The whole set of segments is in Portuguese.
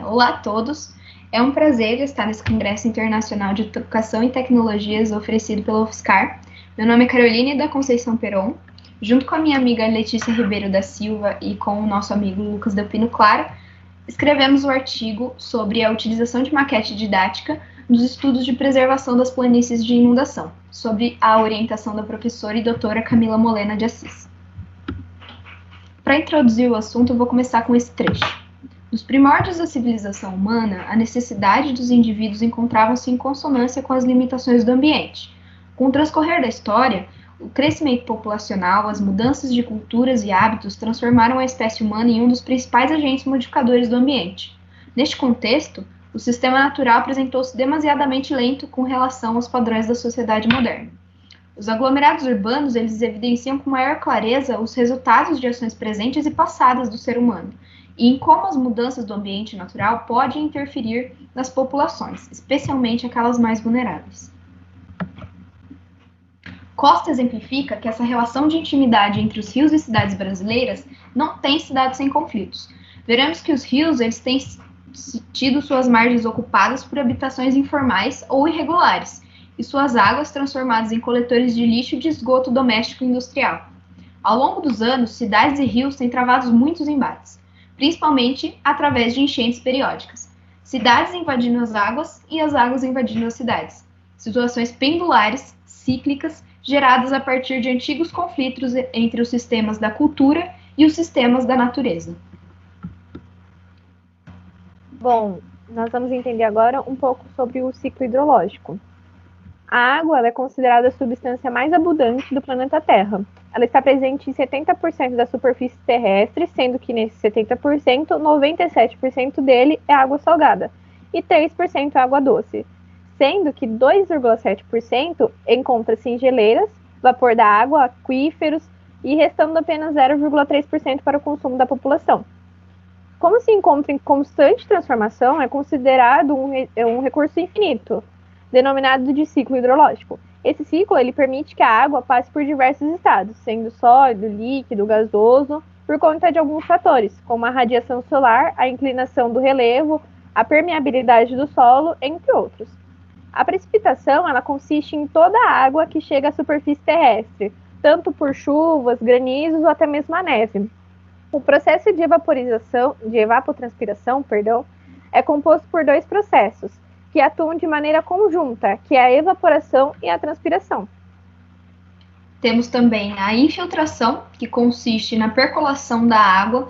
Olá a todos, é um prazer estar nesse Congresso Internacional de Educação e Tecnologias oferecido pela UFSCar. Meu nome é Caroline da Conceição Peron. Junto com a minha amiga Letícia Ribeiro da Silva e com o nosso amigo Lucas Delpino Claro, escrevemos o artigo sobre a utilização de maquete didática nos estudos de preservação das planícies de inundação, sob a orientação da professora e doutora Camila Molena de Assis. Para introduzir o assunto, eu vou começar com esse trecho. Nos primórdios da civilização humana, a necessidade dos indivíduos encontrava-se em consonância com as limitações do ambiente. Com o transcorrer da história, o crescimento populacional, as mudanças de culturas e hábitos transformaram a espécie humana em um dos principais agentes modificadores do ambiente. Neste contexto, o sistema natural apresentou-se demasiadamente lento com relação aos padrões da sociedade moderna. Os aglomerados urbanos, eles evidenciam com maior clareza os resultados de ações presentes e passadas do ser humano, e em como as mudanças do ambiente natural podem interferir nas populações, especialmente aquelas mais vulneráveis. Costa exemplifica que essa relação de intimidade entre os rios e cidades brasileiras não tem se dado sem conflitos. Veremos que os rios eles têm tido suas margens ocupadas por habitações informais ou irregulares, e suas águas transformadas em coletores de lixo e de esgoto doméstico e industrial. Ao longo dos anos, cidades e rios têm travado muitos embates, principalmente através de enchentes periódicas. Cidades invadindo as águas e as águas invadindo as cidades. Situações pendulares, cíclicas, geradas a partir de antigos conflitos entre os sistemas da cultura e os sistemas da natureza. Bom, nós vamos entender agora um pouco sobre o ciclo hidrológico. A água é considerada a substância mais abundante do planeta Terra. Ela está presente em 70% da superfície terrestre, sendo que nesse 70%, 97% dele é água salgada e 3% é água doce, sendo que 2,7% encontra-se em geleiras, vapor da água, aquíferos e restando apenas 0,3% para o consumo da população. Como se encontra em constante transformação, é considerado um recurso infinito, denominado de ciclo hidrológico. Esse ciclo ele permite que a água passe por diversos estados, sendo sólido, líquido, gasoso, por conta de alguns fatores, como a radiação solar, a inclinação do relevo, a permeabilidade do solo, entre outros. A precipitação ela consiste em toda a água que chega à superfície terrestre, tanto por chuvas, granizos ou até mesmo a neve. O processo de evapotranspiração, é composto por dois processos, que atuam de maneira conjunta, que é a evaporação e a transpiração. Temos também a infiltração, que consiste na percolação da água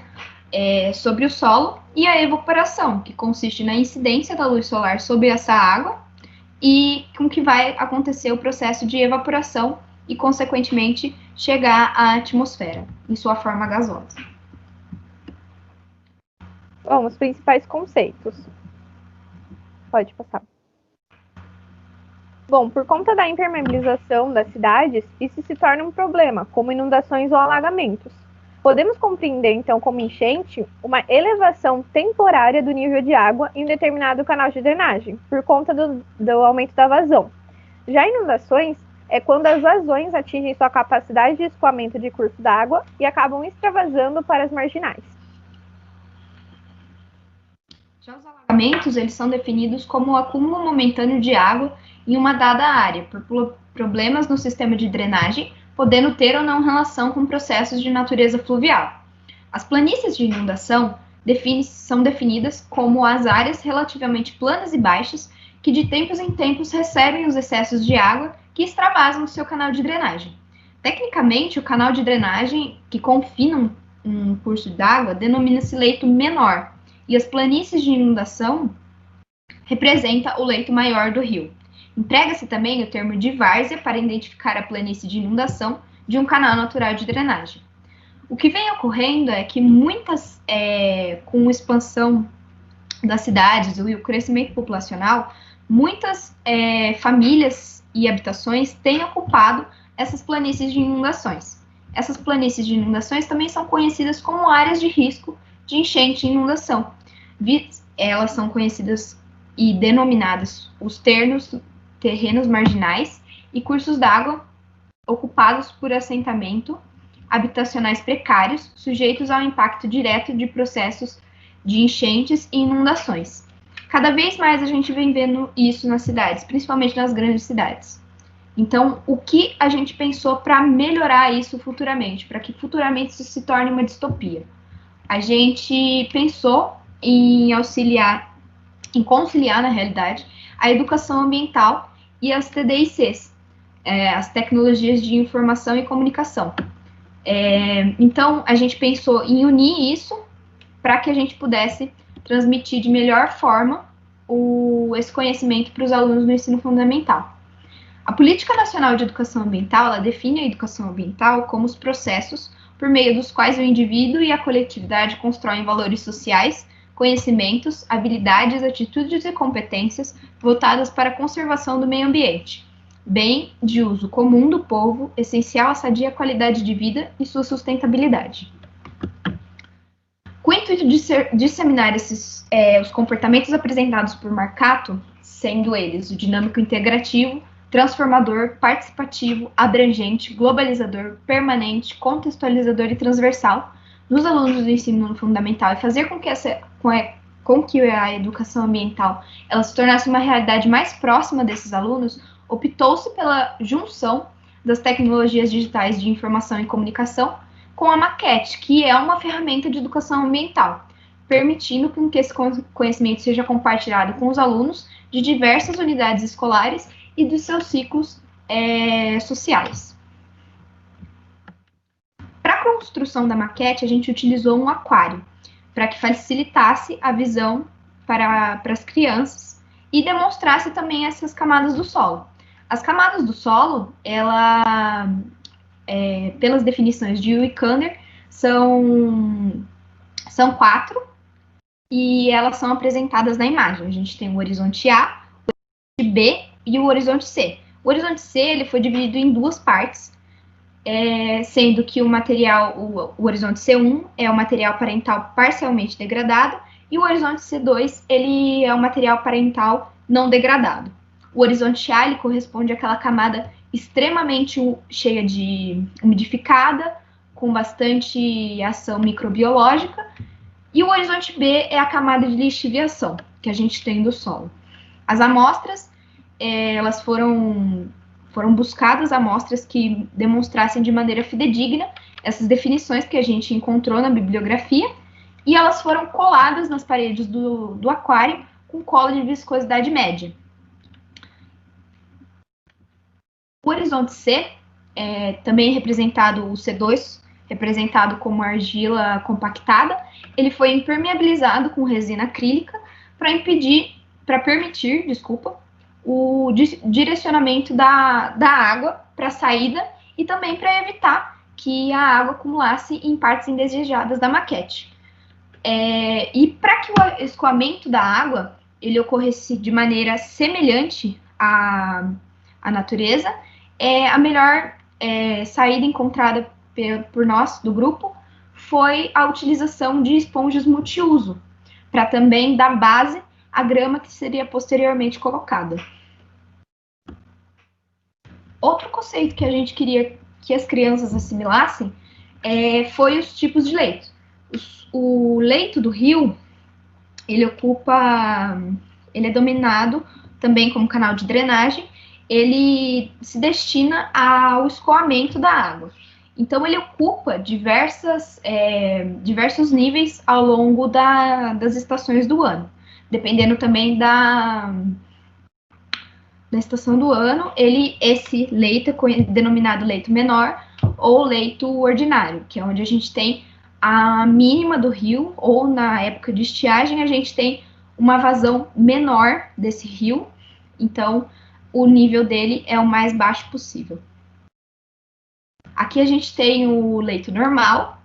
sobre o solo, e a evaporação, que consiste na incidência da luz solar sobre essa água, e com que vai acontecer o processo de evaporação e, consequentemente, chegar à atmosfera, em sua forma gasosa. Bom, os principais conceitos. Pode passar. Bom, por conta da impermeabilização das cidades, isso se torna um problema, como inundações ou alagamentos. Podemos compreender, então, como enchente, uma elevação temporária do nível de água em um determinado canal de drenagem, por conta do aumento da vazão. Já inundações é quando as vazões atingem sua capacidade de escoamento de curso d'água e acabam extravasando para as marginais. Já os alagamentos, eles são definidos como o acúmulo momentâneo de água em uma dada área, por problemas no sistema de drenagem, podendo ter ou não relação com processos de natureza fluvial. As planícies de inundação são definidas como as áreas relativamente planas e baixas que de tempos em tempos recebem os excessos de água que extravasam o seu canal de drenagem. Tecnicamente, o canal de drenagem que confina um curso d'água denomina-se leito menor, e as planícies de inundação representa o leito maior do rio. Emprega-se também o termo de várzea para identificar a planície de inundação de um canal natural de drenagem. O que vem ocorrendo é que com a expansão das cidades e o crescimento populacional, muitas famílias e habitações têm ocupado essas planícies de inundações. Essas planícies de inundações também são conhecidas como áreas de risco de enchente e inundação. Elas são conhecidas e denominadas os terrenos marginais e cursos d'água ocupados por assentamento habitacionais precários, sujeitos ao impacto direto de processos de enchentes e inundações. Cada vez mais a gente vem vendo isso nas cidades, principalmente nas grandes cidades. Então, o que a gente pensou para melhorar isso futuramente, para que futuramente isso se torne uma distopia? A gente pensou em conciliar, na realidade, a educação ambiental e as TDICs, as tecnologias de informação e comunicação. Então, a gente pensou em unir isso para que a gente pudesse transmitir de melhor forma esse conhecimento para os alunos no ensino fundamental. A Política Nacional de Educação Ambiental, ela define a educação ambiental como os processos por meio dos quais o indivíduo e a coletividade constroem valores sociais, conhecimentos, habilidades, atitudes e competências voltadas para a conservação do meio ambiente, bem de uso comum do povo, essencial à sadia qualidade de vida e sua sustentabilidade. Com o intuito de disseminar os comportamentos apresentados por Marcato, sendo eles o dinâmico integrativo, transformador, participativo, abrangente, globalizador, permanente, contextualizador e transversal, nos alunos do ensino fundamental e fazer com que a educação ambiental ela se tornasse uma realidade mais próxima desses alunos, optou-se pela junção das tecnologias digitais de informação e comunicação com a maquete, que é uma ferramenta de educação ambiental, permitindo que esse conhecimento seja compartilhado com os alunos de diversas unidades escolares e dos seus ciclos sociais. Para a construção da maquete, a gente utilizou um aquário, para que facilitasse a visão para as crianças e demonstrasse também essas camadas do solo. As camadas do solo, pelas definições de Wikander, são 4 e elas são apresentadas na imagem. A gente tem o horizonte A, o horizonte B e o horizonte C. O horizonte C ele foi dividido em 2 partes, sendo que o horizonte C1 é o material parental parcialmente degradado e o horizonte C2 ele é o material parental não degradado. O horizonte A ele corresponde àquela camada extremamente cheia de umidificada, com bastante ação microbiológica, e o horizonte B é a camada de lixiviação que a gente tem do solo. As amostras, elas foram buscadas amostras que demonstrassem de maneira fidedigna essas definições que a gente encontrou na bibliografia, e elas foram coladas nas paredes do aquário com cola de viscosidade média. O horizonte C, também representado o C2, representado como argila compactada, ele foi impermeabilizado com resina acrílica para permitir o direcionamento da água para a saída e também para evitar que a água acumulasse em partes indesejadas da maquete. E para que o escoamento da água ele ocorresse de maneira semelhante à natureza, a melhor saída encontrada por nós, do grupo, foi a utilização de esponjas multiuso, para também dar base à grama que seria posteriormente colocada. Outro conceito que a gente queria que as crianças assimilassem foi os tipos de leito. O leito do rio, ele é dominado também como canal de drenagem, ele se destina ao escoamento da água. Então, ele ocupa diversos níveis ao longo das estações do ano. Dependendo também da estação do ano, esse leito é denominado leito menor ou leito ordinário, que é onde a gente tem a mínima do rio, ou na época de estiagem, a gente tem uma vazão menor desse rio. Então, o nível dele é o mais baixo possível. Aqui a gente tem o leito normal,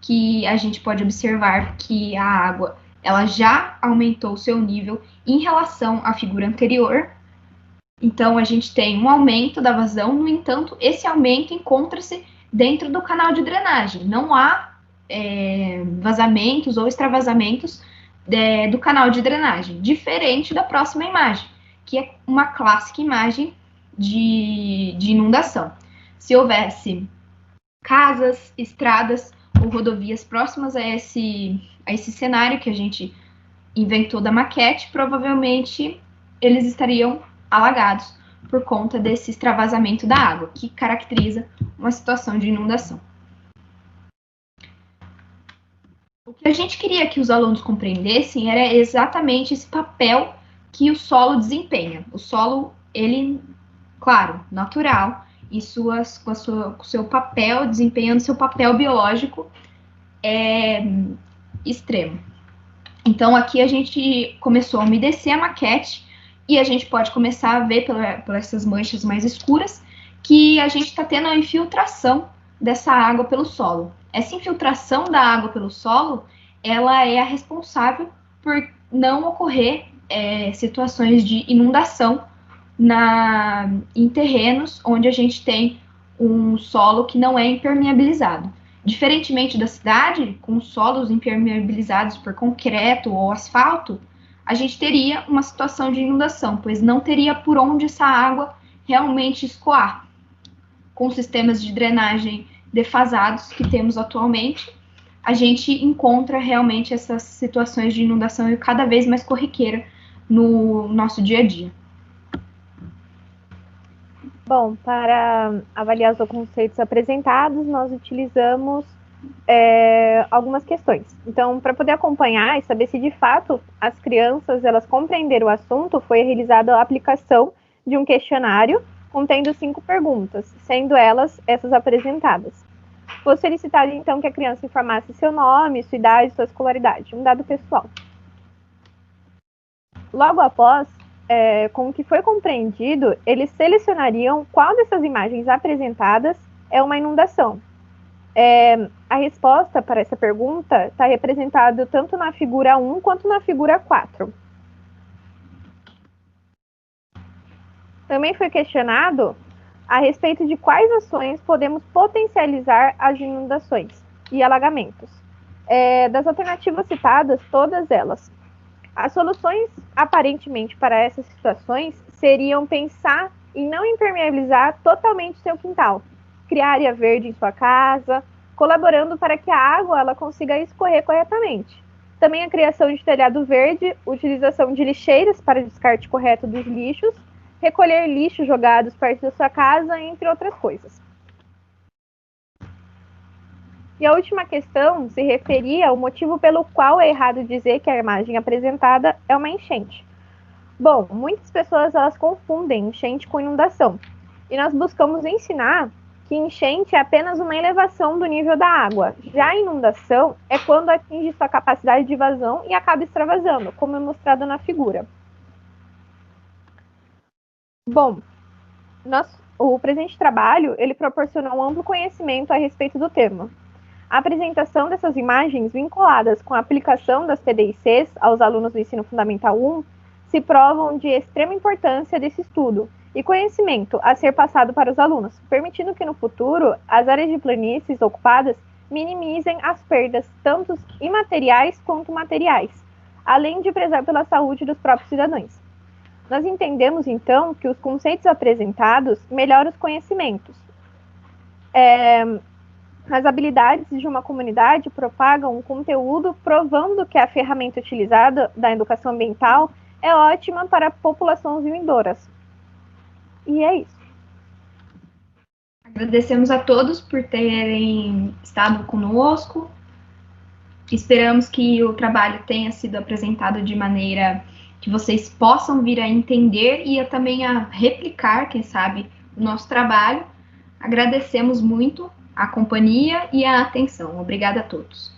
que a gente pode observar que a água ela já aumentou o seu nível em relação à figura anterior. Então, a gente tem um aumento da vazão, no entanto, esse aumento encontra-se dentro do canal de drenagem. Não há vazamentos ou extravasamentos do canal de drenagem, diferente da próxima imagem, que é uma clássica imagem de inundação. Se houvesse casas, estradas ou rodovias próximas a a esse cenário que a gente inventou da maquete, provavelmente eles estariam alagados por conta desse extravasamento da água, que caracteriza uma situação de inundação. O que a gente queria que os alunos compreendessem era exatamente esse papel que o solo desempenha. O solo, ele, claro, natural, e com o seu papel, desempenhando seu papel biológico extremo. Então, aqui a gente começou a umedecer a maquete e a gente pode começar a ver por essas manchas mais escuras que a gente está tendo a infiltração dessa água pelo solo. Essa infiltração da água pelo solo, ela é a responsável por não ocorrer situações de inundação em terrenos onde a gente tem um solo que não é impermeabilizado. Diferentemente da cidade, com solos impermeabilizados por concreto ou asfalto, a gente teria uma situação de inundação, pois não teria por onde essa água realmente escoar. Com sistemas de drenagem defasados que temos atualmente, a gente encontra realmente essas situações de inundação cada vez mais corriqueira no nosso dia a dia. Bom, para avaliar os conceitos apresentados, nós utilizamos algumas questões. Então, para poder acompanhar e saber se de fato as crianças elas compreenderam o assunto, foi realizada a aplicação de um questionário contendo 5 perguntas, sendo elas essas apresentadas. Foi solicitado, então, que a criança informasse seu nome, sua idade, sua escolaridade, um dado pessoal. Logo após, com o que foi compreendido, eles selecionariam qual dessas imagens apresentadas é uma inundação. A resposta para essa pergunta está representada tanto na figura 1 quanto na figura 4. Também foi questionado a respeito de quais ações podemos potencializar as inundações e alagamentos. Das alternativas citadas, todas elas. As soluções, aparentemente, para essas situações seriam pensar em não impermeabilizar totalmente seu quintal, criar área verde em sua casa, colaborando para que a água ela consiga escorrer corretamente. Também a criação de telhado verde, utilização de lixeiras para descarte correto dos lixos, recolher lixos jogados perto da sua casa, entre outras coisas. E a última questão se referia ao motivo pelo qual é errado dizer que a imagem apresentada é uma enchente. Bom, muitas pessoas elas confundem enchente com inundação. E nós buscamos ensinar que enchente é apenas uma elevação do nível da água. Já a inundação é quando atinge sua capacidade de vazão e acaba extravasando, como é mostrado na figura. Bom, o presente trabalho ele proporcionou um amplo conhecimento a respeito do tema. A apresentação dessas imagens vinculadas com a aplicação das PDICs aos alunos do Ensino Fundamental 1 se provam de extrema importância desse estudo e conhecimento a ser passado para os alunos, permitindo que no futuro as áreas de planícies ocupadas minimizem as perdas, tanto imateriais quanto materiais, além de prezar pela saúde dos próprios cidadãos. Nós entendemos, então, que os conceitos apresentados melhoram os conhecimentos. As habilidades de uma comunidade propagam um conteúdo provando que a ferramenta utilizada da educação ambiental é ótima para populações vindouras. E é isso. Agradecemos a todos por terem estado conosco. Esperamos que o trabalho tenha sido apresentado de maneira que vocês possam vir a entender e também a replicar, quem sabe, o nosso trabalho. Agradecemos muito a companhia e a atenção. Obrigada a todos.